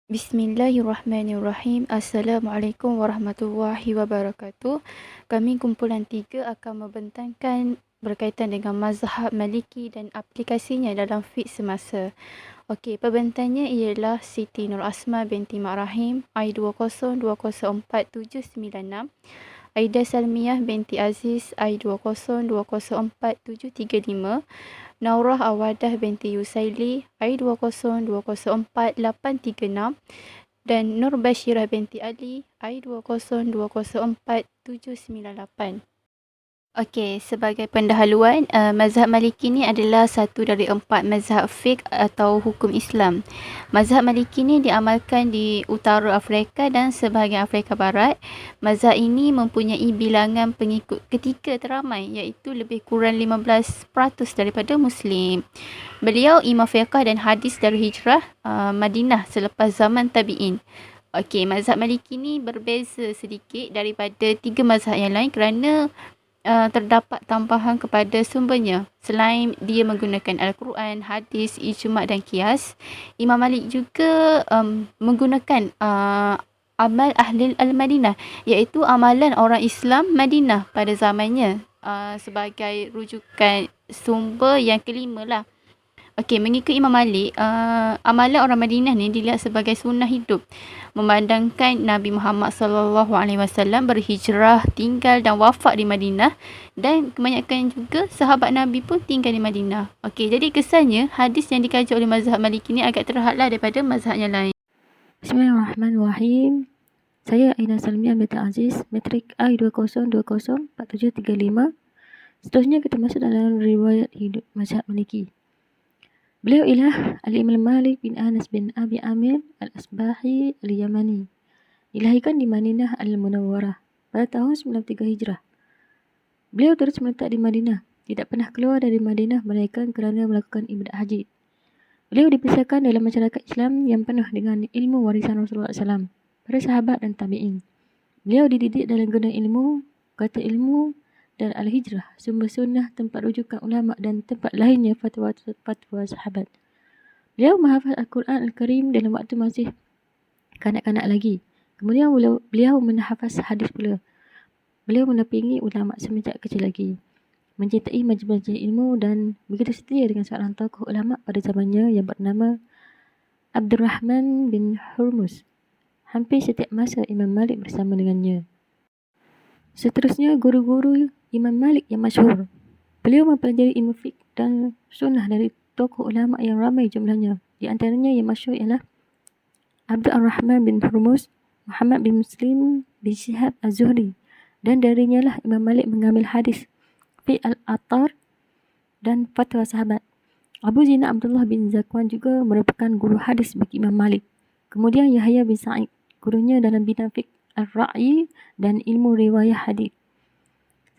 Bismillahirrahmanirrahim. Assalamualaikum warahmatullahi wabarakatuh. Kami kumpulan 3 akan membentangkan berkaitan dengan mazhab Maliki dan aplikasinya dalam fiqh semasa. Okey, pembentangnya ialah Siti Nur Asma binti Mak Rahim I20204796, Aida Salmiah binti Aziz I20204735, Naurah Awadah binti Yusaili I20204836 dan Nur Bashirah binti Ali I20204798. Okey, sebagai pendahuluan, mazhab Maliki ni adalah satu dari 4 mazhab fiqh atau hukum Islam. Mazhab Maliki ni diamalkan di utara Afrika dan sebahagian Afrika Barat. Mazhab ini mempunyai bilangan pengikut ketika teramai iaitu lebih kurang 15% daripada Muslim. Beliau imam fiqh dan hadis dari hijrah Madinah selepas zaman tabi'in. Okey, mazhab Maliki ni berbeza sedikit daripada 3 mazhab yang lain kerana terdapat tambahan kepada sumbernya. Selain dia menggunakan Al-Quran, hadis, ijma' dan qiyas, Imam Malik juga menggunakan amal ahli al-Madinah, iaitu amalan orang Islam Madinah pada zamannya sebagai rujukan sumber yang kelima lah. Okey, mengikut Imam Malik, amalan orang Madinah ni dilihat sebagai sunnah hidup. Memandangkan Nabi Muhammad SAW berhijrah, tinggal dan wafat di Madinah dan kebanyakan juga sahabat Nabi pun tinggal di Madinah. Okey, jadi kesannya hadis yang dikaji oleh mazhab Maliki ni agak terhad lah daripada mazhab yang lain. Bismillahirrahmanirrahim. Saya Aida Salmiah binti Aziz, metrik I20204735. Seterusnya kita masuk dalam riwayat hidup mazhab Maliki. Beliau ialah Al-Imam Malik bin Anas bin Abi Amir Al-Asbahi Al-Yamani. Dilahirkan di Madinah Al-Munawwarah pada tahun 93 Hijrah. Beliau terus menetap di Madinah, tidak pernah keluar dari Madinah melainkan kerana melakukan ibadat haji. Beliau dibesarkan dalam masyarakat Islam yang penuh dengan ilmu warisan Rasulullah SAW, para sahabat dan tabi'in. Beliau dididik dalam guna ilmu, kata ilmu dan al-hijrah, sumber sunnah, tempat rujukan ulama dan tempat lainnya fatwa sahabat. Beliau menghafal Al-Quran Al-Karim dalam waktu masih kanak-kanak lagi. Kemudian beliau menhafaz hadis pula. Beliau mendampingi ulama semenjak kecil lagi, mencintai majlis-majlis ilmu dan begitu setia dengan seorang tokoh ulama pada zamannya yang bernama Abdurrahman bin Hurmuz. Hampir setiap masa Imam Malik bersama dengannya. Seterusnya guru-guru Imam Malik yang masyhur. Beliau mempelajari ilmu fiqh dan sunnah dari tokoh ulama yang ramai jumlahnya. Di antaranya yang masyhur ialah Abdurrahman bin Hurmuz, Muhammad bin Muslim bin Syihab Az-Zuhri, dan darinya lah Imam Malik mengambil hadis fi al-athar dan fatwa sahabat. Abu Zina Abdullah bin Zakwan juga merupakan guru hadis bagi Imam Malik. Kemudian Yahya bin Sa'id, gurunya dalam bidang fiqh al-ra'i dan ilmu riwayah hadis.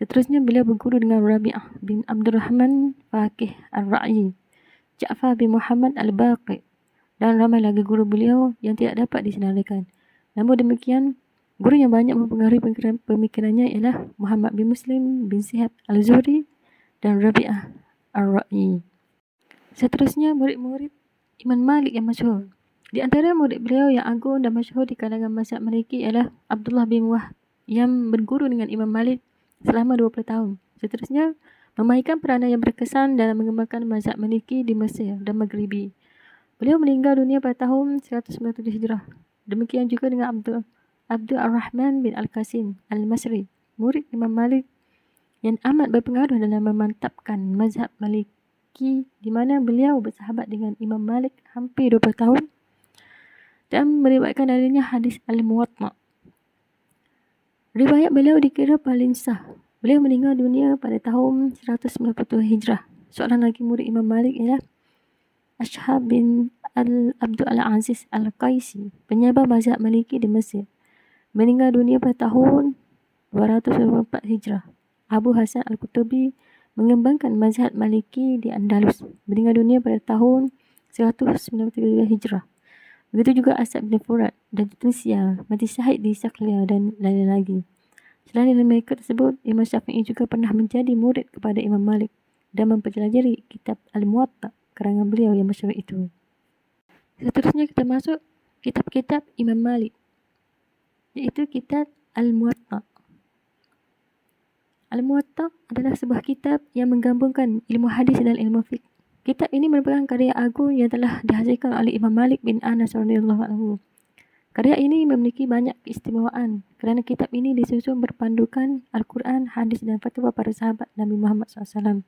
Seterusnya beliau berguru dengan Rabi'ah bin Abdurrahman Faqih al-Ra'i, Ja'far bin Muhammad al-Baqi dan ramai lagi guru beliau yang tidak dapat disenaraikan. Namun demikian, guru yang banyak mempengaruhi pemikirannya ialah Muhammad bin Muslim bin Syihab al-Zuhri dan Rabi'ah al-Ra'i. Seterusnya murid-murid Imam Malik yang masyhur. Di antara murid beliau yang agung dan masyhur di kalangan mazhab Maliki ialah Abdullah bin Wahb yang berguru dengan Imam Malik selama 20 tahun. Seterusnya memainkan peranan yang berkesan dalam mengembangkan mazhab Maliki di Mesir dan Maghribi. Beliau meninggal dunia pada tahun 197 Hijrah. Demikian juga dengan Abdul Ar-Rahman bin Al-Qasim Al-Masri, murid Imam Malik yang amat berpengaruh dalam memantapkan mazhab Maliki, di mana beliau bersahabat dengan Imam Malik hampir 20 tahun dan meriwayatkan darinya hadis Al-Muwatta. Riwayat beliau dikira paling sah. Beliau meninggal dunia pada tahun 197 Hijrah. Seorang lagi murid Imam Malik ialah Ashhab bin Abdul Aziz Al-Qaisi, penyebar mazhab Maliki di Mesir. Meninggal dunia pada tahun 224 Hijrah. Abu Hasan Al-Qutubi mengembangkan mazhab Maliki di Andalus. Meninggal dunia pada tahun 193 Hijrah. Begitu juga Asad bin Furat dan Tunisia, mati syahid di Saklia dan lain-lain lagi. Selain dari mereka tersebut, Imam Syafi'i juga pernah menjadi murid kepada Imam Malik dan mempelajari kitab Al-Muwatta karangan beliau yang masyhur itu. Seterusnya kita masuk kitab-kitab Imam Malik, iaitu kitab Al-Muwatta. Al-Muwatta adalah sebuah kitab yang menggabungkan ilmu hadis dan ilmu fiqh. Kitab ini merupakan karya agung yang telah dihasilkan oleh Imam Malik bin Anas radhiyallahu anhu. Karya ini memiliki banyak keistimewaan kerana kitab ini disusun berpandukan Al-Quran, hadis dan fatwa para sahabat Nabi Muhammad SAW.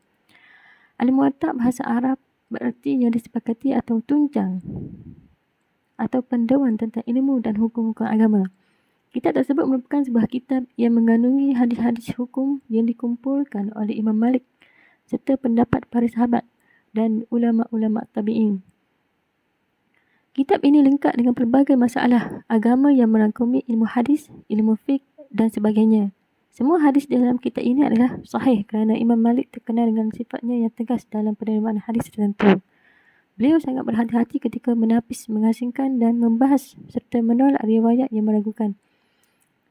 Al-Muwatta bahasa Arab berarti yang disepakati atau tunjang atau panduan tentang ilmu dan hukum-hukum agama. Kitab tersebut merupakan sebuah kitab yang mengandungi hadis-hadis hukum yang dikumpulkan oleh Imam Malik serta pendapat para sahabat dan ulama-ulama tabi'in. Kitab ini lengkap dengan pelbagai masalah agama yang merangkumi ilmu hadis, ilmu fiqh dan sebagainya. Semua hadis dalam kitab ini adalah sahih kerana Imam Malik terkenal dengan sifatnya yang tegas dalam penerimaan hadis tertentu. Beliau sangat berhati-hati ketika menapis, mengasingkan dan membahas serta menolak riwayat yang meragukan.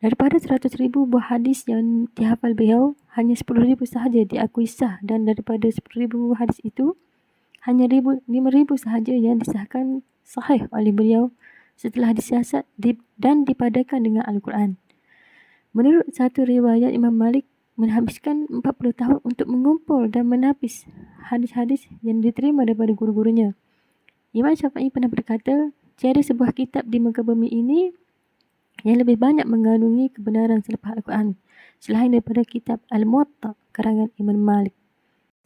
Daripada 100,000 buah hadis yang dihafal beliau, hanya 10,000 sahaja diakui sah dan daripada 10,000 buah hadis itu, hanya 5,000 sahaja yang disahkan sahih oleh beliau setelah disiasat dan dipadankan dengan Al-Quran. Menurut satu riwayat, Imam Malik menghabiskan 40 tahun untuk mengumpul dan menapis hadis-hadis yang diterima daripada guru-gurunya. Imam Syafi'i pernah berkata, tiada sebuah kitab di muka bumi ini yang lebih banyak mengandungi kebenaran selepas Al-Quran selain daripada kitab Al-Muwatta karangan Imam Malik.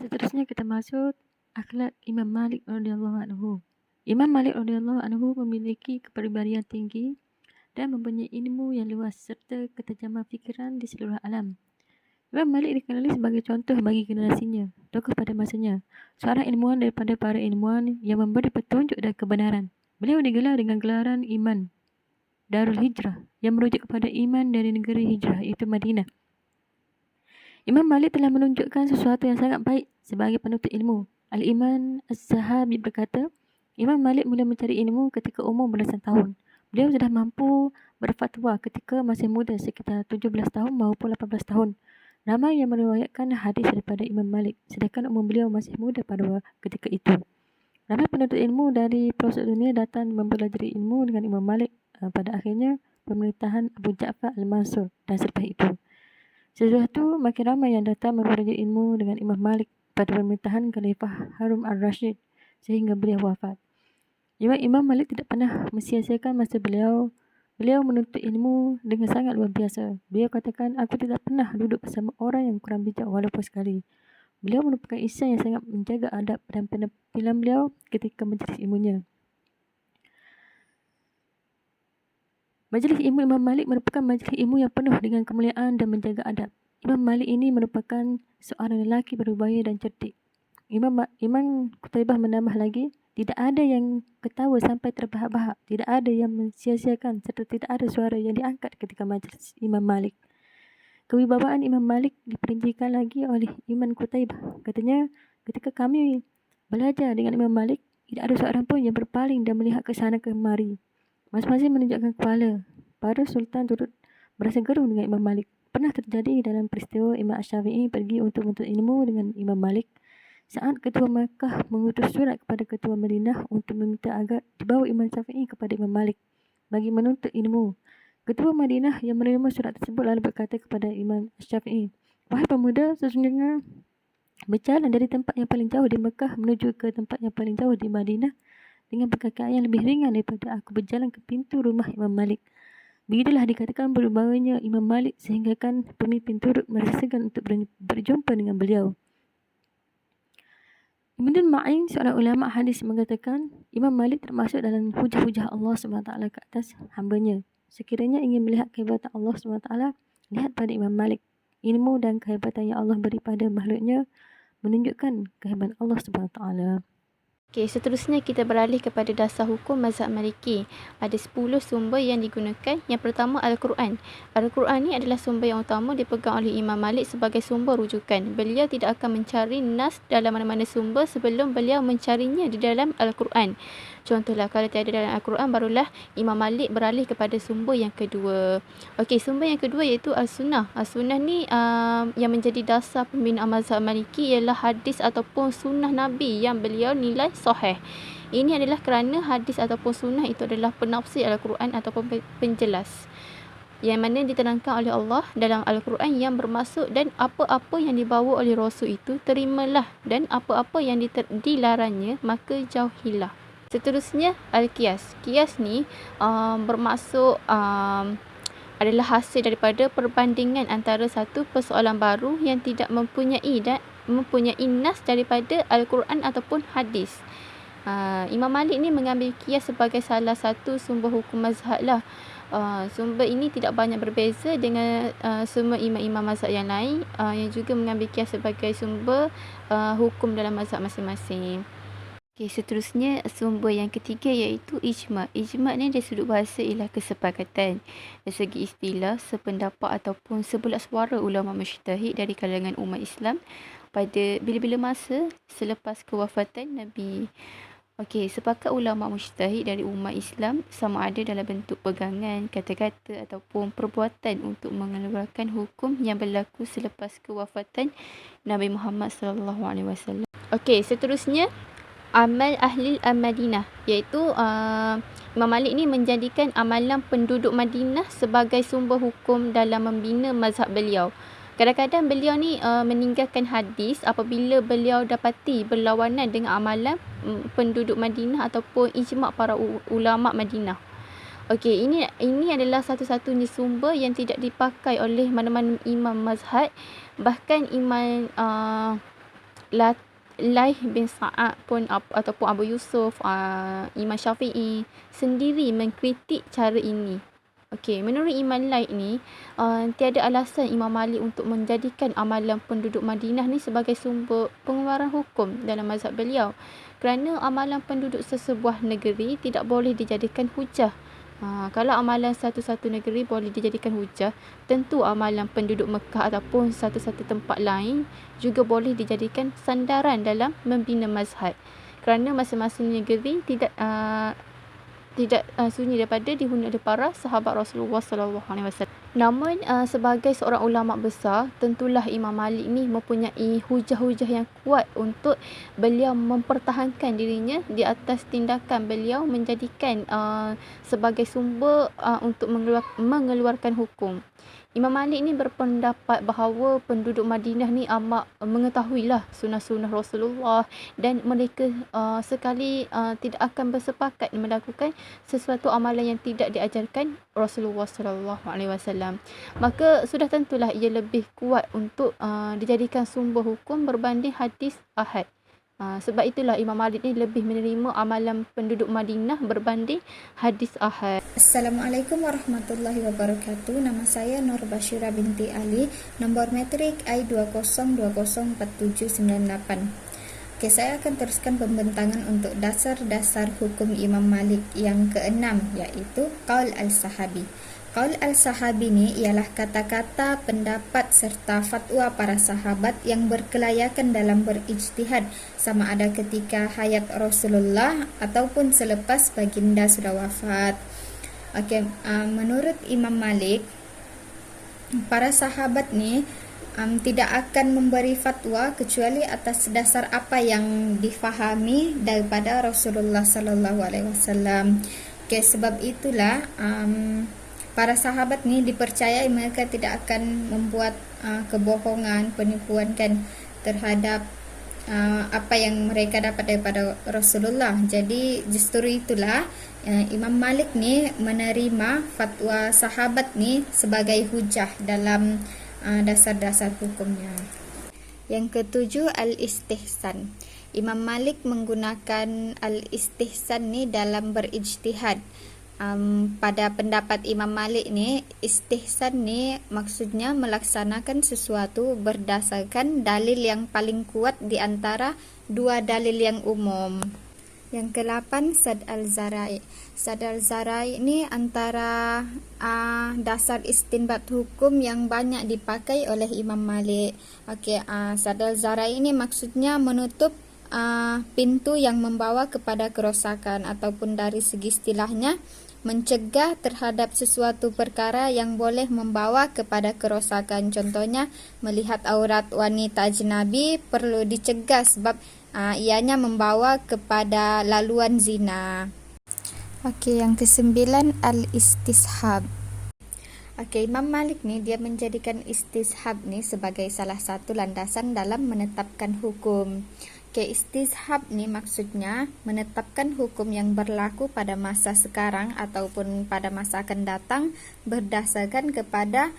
Seterusnya kita masuk akhlak Imam Malik radhiyallahu anhu. Imam Malik radhiyallahu anhu memiliki kepribadian tinggi dan mempunyai ilmu yang luas serta ketajaman fikiran di seluruh alam. Imam Malik dikenali sebagai contoh bagi generasinya, tokoh pada masanya, seorang ilmuwan daripada para ilmuwan yang memberi petunjuk dan kebenaran. Beliau digelar dengan gelaran iman Darul Hijrah yang merujuk kepada iman dari negeri hijrah iaitu Madinah. Imam Malik telah menunjukkan sesuatu yang sangat baik sebagai penuntut ilmu. Al-Iman Az-Zahabi berkata, Imam Malik mula mencari ilmu ketika umur belasan tahun. Beliau sudah mampu berfatwa ketika masih muda sekitar 17 tahun maupun 18 tahun. Ramai yang meriwayatkan hadis daripada Imam Malik sedangkan umur beliau masih muda pada ketika itu. Ramai penuntut ilmu dari pelosok dunia datang mempelajari ilmu dengan Imam Malik pada akhirnya pemerintahan Abu Ja'far Al-Mansur dan selepas itu. Sesudah itu makin ramai yang datang mempelajari ilmu dengan Imam Malik pada pemerintahan Khalifah Harun Ar-Rasyid sehingga beliau wafat. Imam Malik tidak pernah mensia-siakan masa beliau. Beliau menuntut ilmu dengan sangat luar biasa. Beliau katakan, aku tidak pernah duduk bersama orang yang kurang bijak walaupun sekali. Beliau merupakan insan yang sangat menjaga adab dan penampilan beliau ketika majlis ilmunya. Majlis ilmu Imam Malik merupakan majlis ilmu yang penuh dengan kemuliaan dan menjaga adab. Imam Malik ini merupakan seorang lelaki berubaya dan cerdik. Imam Qutaibah menambah lagi, tidak ada yang ketawa sampai terbahak-bahak, tidak ada yang mensia-siakan serta tidak ada suara yang diangkat ketika majlis Imam Malik. Kewibawaan Imam Malik diperincikan lagi oleh Imam Qutaibah. Katanya, ketika kami belajar dengan Imam Malik, tidak ada seorang pun yang berpaling dan melihat ke sana kemari. Masing-masing menunjukkan kepala. Para sultan turut berasa gerung dengan Imam Malik. Pernah terjadi dalam peristiwa Imam Syafi'i pergi untuk menuntut ilmu dengan Imam Malik. Saat ketua Makkah mengutus surat kepada ketua Madinah untuk meminta agar dibawa Imam Syafi'i kepada Imam Malik bagi menuntut ilmu. Ketua Madinah yang menerima surat tersebut lalu berkata kepada Imam Syafi'i, wahai pemuda, sesungguhnya berjalan dari tempat yang paling jauh di Makkah menuju ke tempat yang paling jauh di Madinah dengan perkakaan yang lebih ringan daripada aku berjalan ke pintu rumah Imam Malik. Begitulah dikatakan berubahnya Imam Malik sehinggakan pemimpin turut merasa segan untuk berjumpa dengan beliau. Ibn Ma'in, seorang ulama hadis, mengatakan Imam Malik termasuk dalam hujah-hujah Allah SWT ke atas hambanya. Sekiranya ingin melihat kehebatan Allah SWT, lihat pada Imam Malik. Ilmu dan kehebatan yang Allah beri pada makhluknya menunjukkan kehebatan Allah SWT. Okey, seterusnya kita beralih kepada dasar hukum mazhab Maliki. Ada 10 sumber yang digunakan. Yang pertama, Al-Quran. Al-Quran ni adalah sumber yang utama dipegang oleh Imam Malik sebagai sumber rujukan. Beliau tidak akan mencari nas dalam mana-mana sumber sebelum beliau mencarinya di dalam Al-Quran. Contohlah, kalau tiada dalam Al-Quran, barulah Imam Malik beralih kepada sumber yang kedua. Okey, sumber yang kedua iaitu As-Sunnah. As-Sunnah ni yang menjadi dasar pembinaan mazhab Maliki ialah hadis ataupun sunnah Nabi yang beliau nilai sahih. Ini adalah kerana hadis ataupun sunnah itu adalah penafsir Al-Quran ataupun penjelas, yang mana diterangkan oleh Allah dalam Al-Quran yang bermaksud, dan apa-apa yang dibawa oleh Rasul itu terimalah, dan apa-apa yang dilarangnya maka jauhilah. Seterusnya Al-Qiyas. Qiyas ni bermaksud adalah hasil daripada perbandingan antara satu persoalan baru yang tidak mempunyai nas daripada Al-Quran ataupun hadis. Imam Malik ni mengambil qiyas sebagai salah satu sumber hukum mazhab lah. Sumber ini tidak banyak berbeza dengan semua imam-imam mazhab yang lain yang juga mengambil qiyas sebagai sumber hukum dalam mazhab masing-masing. Okay, seterusnya sumber yang ketiga iaitu ijma'. Ijma' ni dari sudut bahasa ialah kesepakatan. Dari segi istilah, sependapat ataupun sebulat suara ulama mujtahid dari kalangan umat Islam pada bila-bila masa selepas kewafatan Nabi. Okey, sepakat ulama mujtahid dari umat Islam sama ada dalam bentuk pegangan, kata-kata ataupun perbuatan untuk mengeluarkan hukum yang berlaku selepas kewafatan Nabi Muhammad sallallahu alaihi wasallam. Okey, seterusnya amal ahli al-Madinah, iaitu Imam Malik ni menjadikan amalan penduduk Madinah sebagai sumber hukum dalam membina mazhab beliau. Kadang-kadang beliau ni meninggalkan hadis apabila beliau dapati berlawanan dengan amalan penduduk Madinah ataupun ijma' para ulama Madinah. Okey, ini adalah satu-satunya sumber yang tidak dipakai oleh mana-mana imam mazhab. Bahkan Imam Laith bin Sa'ad pun ataupun Abu Yusuf, Imam Syafi'i sendiri mengkritik cara ini. Okey, menurut Imam Laith ni, tiada alasan Imam Malik untuk menjadikan amalan penduduk Madinah ni sebagai sumber pengeluaran hukum dalam mazhab beliau. Kerana amalan penduduk sesebuah negeri tidak boleh dijadikan hujah. Kalau amalan satu-satu negeri boleh dijadikan hujah, tentu amalan penduduk Mekah ataupun satu-satu tempat lain juga boleh dijadikan sandaran dalam membina mazhab. Kerana masing-masing negeri tidak sunyi daripada dihuni oleh para sahabat Rasulullah sallallahu alaihi wasallam. Namun sebagai seorang ulama besar, tentulah Imam Malik ni mempunyai hujah-hujah yang kuat untuk beliau mempertahankan dirinya di atas tindakan beliau menjadikan sebagai sumber untuk mengeluarkan hukum. Imam Malik ni berpendapat bahawa penduduk Madinah ni amat mengetahuilah sunnah-sunnah Rasulullah, dan mereka sekali tidak akan bersepakat melakukan sesuatu amalan yang tidak diajarkan Rasulullah sallallahu alaihi wasallam. Maka sudah tentulah ia lebih kuat untuk dijadikan sumber hukum berbanding hadis ahad. Sebab itulah Imam Malik ni lebih menerima amalan penduduk Madinah berbanding hadis ahad. Assalamualaikum warahmatullahi wabarakatuh. Nama saya Nur Bashira binti Ali. Nombor metrik I20204798. Okey, saya akan teruskan pembentangan untuk dasar-dasar hukum Imam Malik yang keenam, iaitu Qaul al-Sahabi. Qaul al-Sahabi ni ialah kata-kata, pendapat serta fatwa para sahabat yang berkelayakan dalam berijtihad, sama ada ketika hayat Rasulullah ataupun selepas baginda sudah wafat. Okey, menurut Imam Malik, para sahabat ni tidak akan memberi fatwa kecuali atas dasar apa yang difahami daripada Rasulullah sallallahu alaihi wasallam. Okey, sebab itulah para sahabat ni dipercayai mereka tidak akan membuat kebohongan, penipuan kan terhadap apa yang mereka dapat daripada Rasulullah. Jadi justru itulah Imam Malik ni menerima fatwa sahabat ni sebagai hujah dalam dasar-dasar hukumnya. Yang ketujuh, al-istihsan. Imam Malik menggunakan al-istihsan ni dalam berijtihad. Pada pendapat Imam Malik ni, istihsan ni maksudnya melaksanakan sesuatu berdasarkan dalil yang paling kuat di antara dua dalil yang umum. Yang ke-8, Sad al-Zarai. Sad al-Zarai ni antara dasar istinbat hukum yang banyak dipakai oleh Imam Malik. Okey, Sad al-Zarai ini maksudnya menutup pintu yang membawa kepada kerosakan, ataupun dari segi istilahnya mencegah terhadap sesuatu perkara yang boleh membawa kepada kerosakan. Contohnya, melihat aurat wanita ajnabi perlu dicegah sebab ianya membawa kepada laluan zina. Okey, yang kesembilan al-istishab. Okey, Imam Malik ni dia menjadikan istishab ni sebagai salah satu landasan dalam menetapkan hukum. Okey, istishab ni maksudnya menetapkan hukum yang berlaku pada masa sekarang ataupun pada masa akan datang berdasarkan kepada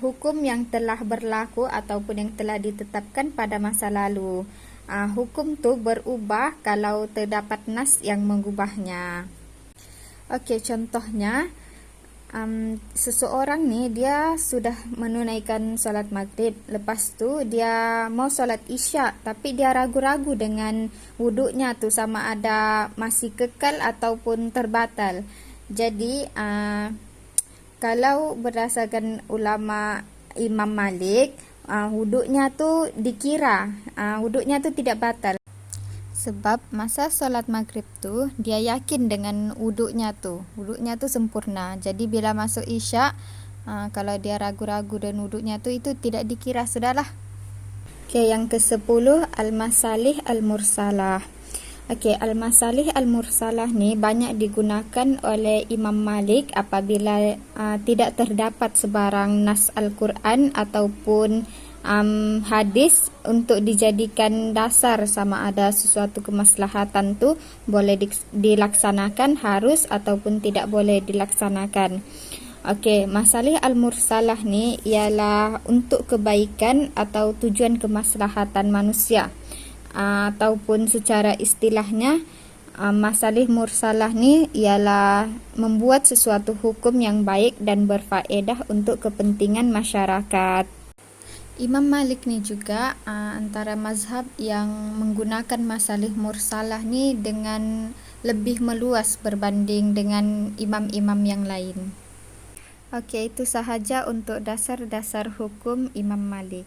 hukum yang telah berlaku ataupun yang telah ditetapkan pada masa lalu. Hukum tu berubah kalau terdapat nas yang mengubahnya. Okey, contohnya seseorang ni dia sudah menunaikan solat maghrib, lepas tu dia mau solat isyak tapi dia ragu-ragu dengan wuduknya tu sama ada masih kekal ataupun terbatal. Jadi kalau berdasarkan ulama Imam Malik, wuduknya tu dikira wuduknya tu tidak batal. Sebab masa solat maghrib tu dia yakin dengan wuduknya tu sempurna. Jadi bila masuk isyak, kalau dia ragu-ragu dan wuduknya tu itu tidak dikira, sudahlah. Okey, yang ke-10 al-masalih al-mursalah. Okey, al-masalih al-mursalah ni banyak digunakan oleh Imam Malik apabila tidak terdapat sebarang nas Al-Quran ataupun hadis untuk dijadikan dasar sama ada sesuatu kemaslahatan tu boleh dilaksanakan, harus ataupun tidak boleh dilaksanakan. Okey, masalih al-mursalah ni ialah untuk kebaikan atau tujuan kemaslahatan manusia. Ataupun secara istilahnya masalih mursalah ni ialah membuat sesuatu hukum yang baik dan berfaedah untuk kepentingan masyarakat. Imam Malik ni juga antara mazhab yang menggunakan masalih mursalah ni dengan lebih meluas berbanding dengan imam-imam yang lain. Okey, itu sahaja untuk dasar-dasar hukum Imam Malik.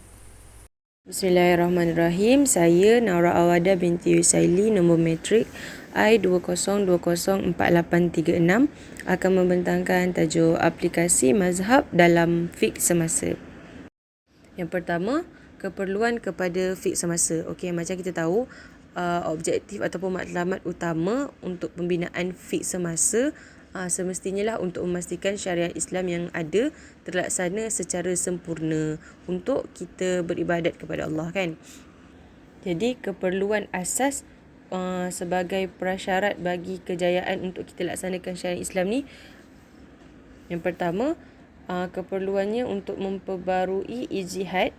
Bismillahirrahmanirrahim. Saya Naura Awada binti Yusaili, nombor matrik I20204836, akan membentangkan tajuk aplikasi mazhab dalam fiqh semasa. Yang pertama, keperluan kepada fiqh semasa. Okey, macam kita tahu, objektif ataupun matlamat utama untuk pembinaan fiqh semasa semestinya lah untuk memastikan syariat Islam yang ada terlaksana secara sempurna untuk kita beribadat kepada Allah, kan. Jadi keperluan asas sebagai prasyarat bagi kejayaan untuk kita laksanakan syariat Islam ni, yang pertama, keperluannya untuk memperbarui ijtihad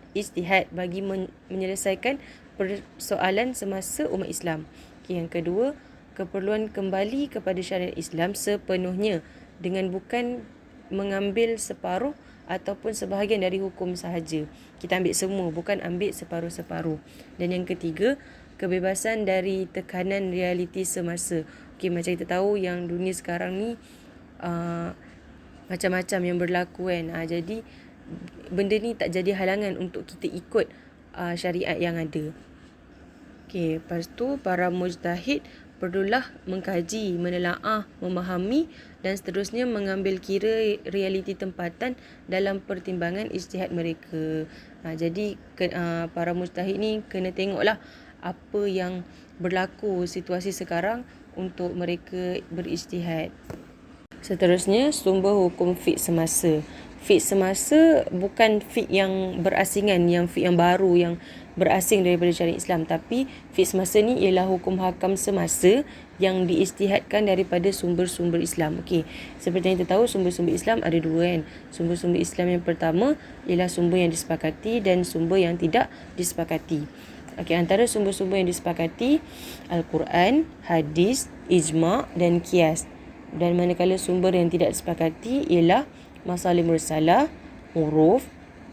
bagi menyelesaikan persoalan semasa umat Islam. Okay, yang kedua, keperluan kembali kepada syariat Islam sepenuhnya dengan bukan mengambil separuh ataupun sebahagian dari hukum sahaja. Kita ambil semua, bukan ambil separuh-separuh. Dan yang ketiga, kebebasan dari tekanan realiti semasa. Okay, macam kita tahu yang dunia sekarang ni macam-macam yang berlaku, kan. Jadi benda ni tak jadi halangan untuk kita ikut syariat yang ada. Okey, lepas tu para mujtahid perlulah mengkaji, menelaah, memahami dan seterusnya mengambil kira realiti tempatan dalam pertimbangan ijtihad mereka. Jadi para mujtahid ni kena tengoklah apa yang berlaku situasi sekarang untuk mereka berijtihad. Seterusnya, sumber hukum fiqh semasa. Fiqh semasa bukan fiqh yang berasingan, yang fiqh yang baru, yang berasing daripada syariat Islam. Tapi fiqh semasa ni ialah hukum hakam semasa yang diijtihadkan daripada sumber-sumber Islam. Okey, seperti yang kita tahu, sumber-sumber Islam ada dua, kan. Sumber-sumber Islam yang pertama ialah sumber yang disepakati dan sumber yang tidak disepakati. Okey, antara sumber-sumber yang disepakati Al-Quran, hadis, ijma' dan qiyas. Dan manakala sumber yang tidak disepakati ialah masalih mursalah, huruf,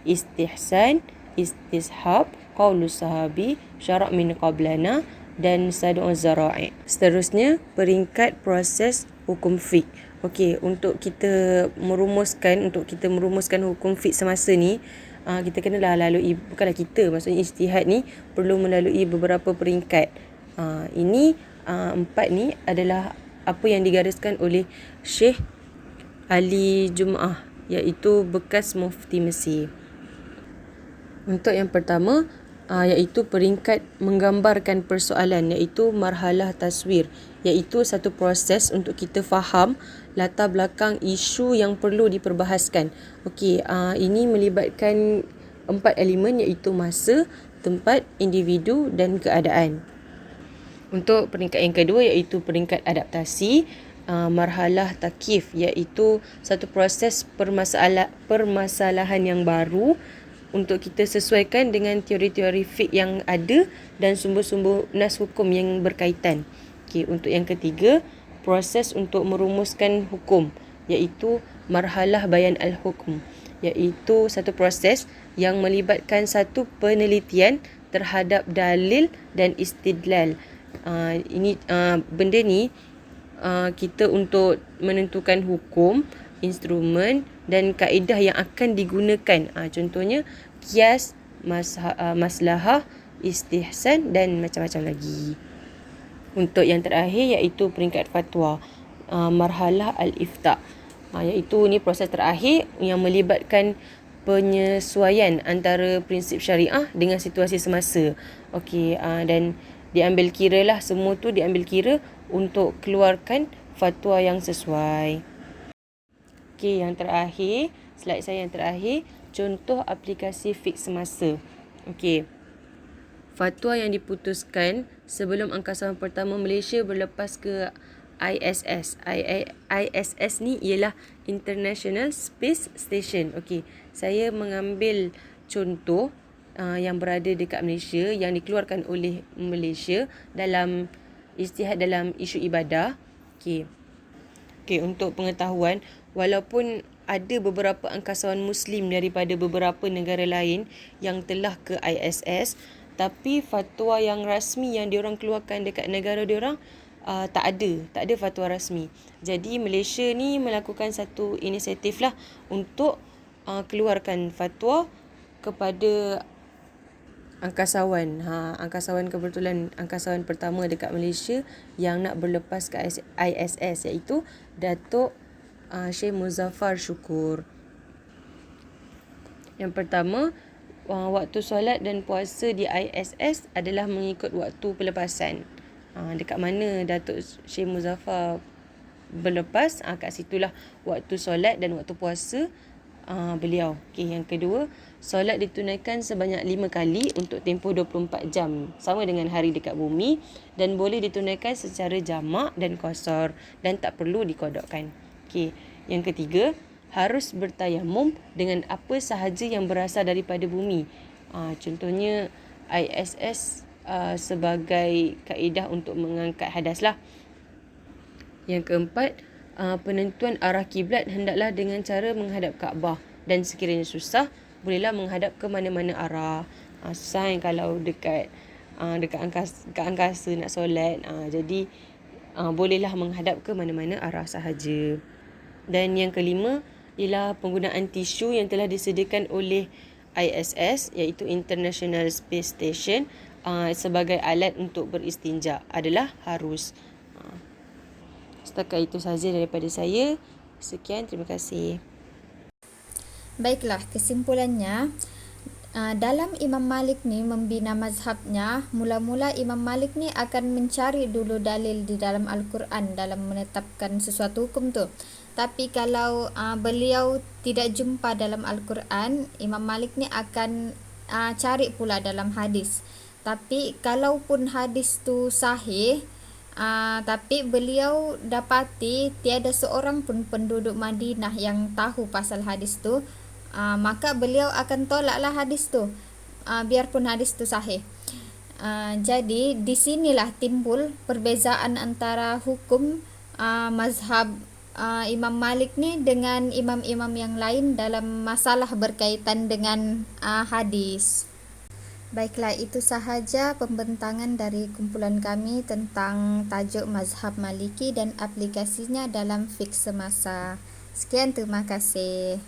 istihsan, istishab, qaulus sahabi, syara' min qablana dan sad'u zara'i. Seterusnya, peringkat proses hukum fiqh. Okey, untuk kita merumuskan hukum fiqh semasa ni, kita kenalah lalui, bukanlah kita, maksudnya ijtihad ni perlu melalui beberapa peringkat. Ini 4 ni adalah apa yang digariskan oleh Syekh Ali Jum'ah, iaitu bekas mufti Mesir. Untuk yang pertama, iaitu peringkat menggambarkan persoalan, iaitu marhalah taswir, iaitu satu proses untuk kita faham latar belakang isu yang perlu diperbahaskan. Okey, ini melibatkan 4 elemen, iaitu masa, tempat, individu dan keadaan. Untuk peringkat yang kedua iaitu peringkat adaptasi, marhalah takif, iaitu satu proses permasalahan yang baru untuk kita sesuaikan dengan teori-teori fiqh yang ada dan sumber-sumber nas hukum yang berkaitan. Okey, untuk yang ketiga, proses untuk merumuskan hukum, iaitu marhalah bayan al-hukm, iaitu satu proses yang melibatkan satu penelitian terhadap dalil dan istidlal. Benda ni kita untuk menentukan hukum, instrumen dan kaedah yang akan digunakan. Contohnya qiyas, maslahah, istihsan dan macam-macam lagi. Untuk yang terakhir iaitu peringkat fatwa, marhalah al-ifta, iaitu ni proses terakhir yang melibatkan penyesuaian antara prinsip syariah dengan situasi semasa. Okey, dan diambil kira lah, semua tu diambil kira untuk keluarkan fatwa yang sesuai. Okey, yang terakhir, slide saya yang terakhir, contoh aplikasi fiqh semasa. Okey, fatwa yang diputuskan sebelum angkasawan pertama Malaysia berlepas ke ISS. ISS ni ialah International Space Station. Okey, saya mengambil contoh yang berada dekat Malaysia, yang dikeluarkan oleh Malaysia dalam ijtihad dalam isu ibadah. Okey, untuk pengetahuan, walaupun ada beberapa angkasawan Muslim daripada beberapa negara lain yang telah ke ISS, tapi fatwa yang rasmi yang diorang keluarkan dekat negara diorang tak ada fatwa rasmi. Jadi Malaysia ni melakukan satu inisiatif lah untuk keluarkan fatwa kepada angkasawan. Angkasawan kebetulan angkasawan pertama dekat Malaysia yang nak berlepas ke ISS, iaitu Datuk Syekh Muzaffar Syukur. Yang pertama, waktu solat dan puasa di ISS adalah mengikut waktu pelepasan. Dekat mana Datuk Syekh Muzaffar berlepas, kat situlah waktu solat dan waktu puasa beliau. Okey, yang kedua, solat ditunaikan sebanyak 5 kali untuk tempoh 24 jam, sama dengan hari dekat bumi, dan boleh ditunaikan secara jamak dan qasar dan tak perlu dikodokkan. Okey, yang ketiga, harus bertayamum dengan apa sahaja yang berasal daripada bumi. Contohnya ISS sebagai kaedah untuk mengangkat hadas lah. Yang keempat, penentuan arah kiblat hendaklah dengan cara menghadap Kaabah, dan sekiranya susah, bolehlah menghadap ke mana-mana arah. Susah kalau dekat angkasa nak solat, jadi bolehlah menghadap ke mana-mana arah sahaja. Dan yang kelima ialah penggunaan tisu yang telah disediakan oleh ISS, iaitu International Space Station, sebagai alat untuk beristinja adalah harus. Setakat itu sahaja daripada saya. Sekian, terima kasih. Baiklah, kesimpulannya, dalam Imam Malik ni membina mazhabnya, mula-mula Imam Malik ni akan mencari dulu dalil di dalam Al-Quran dalam menetapkan sesuatu hukum tu. Tapi kalau beliau tidak jumpa dalam Al-Quran, Imam Malik ni akan cari pula dalam hadis. Tapi kalaupun hadis tu sahih, tapi beliau dapati tiada seorang pun penduduk Madinah yang tahu pasal hadis tu, maka beliau akan tolaklah hadis tu, biarpun hadis tu sahih. Jadi di sinilah timbul perbezaan antara hukum mazhab Imam Malik ni dengan imam-imam yang lain dalam masalah berkaitan dengan hadis. Baiklah, itu sahaja pembentangan dari kumpulan kami tentang tajuk mazhab Maliki dan aplikasinya dalam fiqh semasa. Sekian, terima kasih.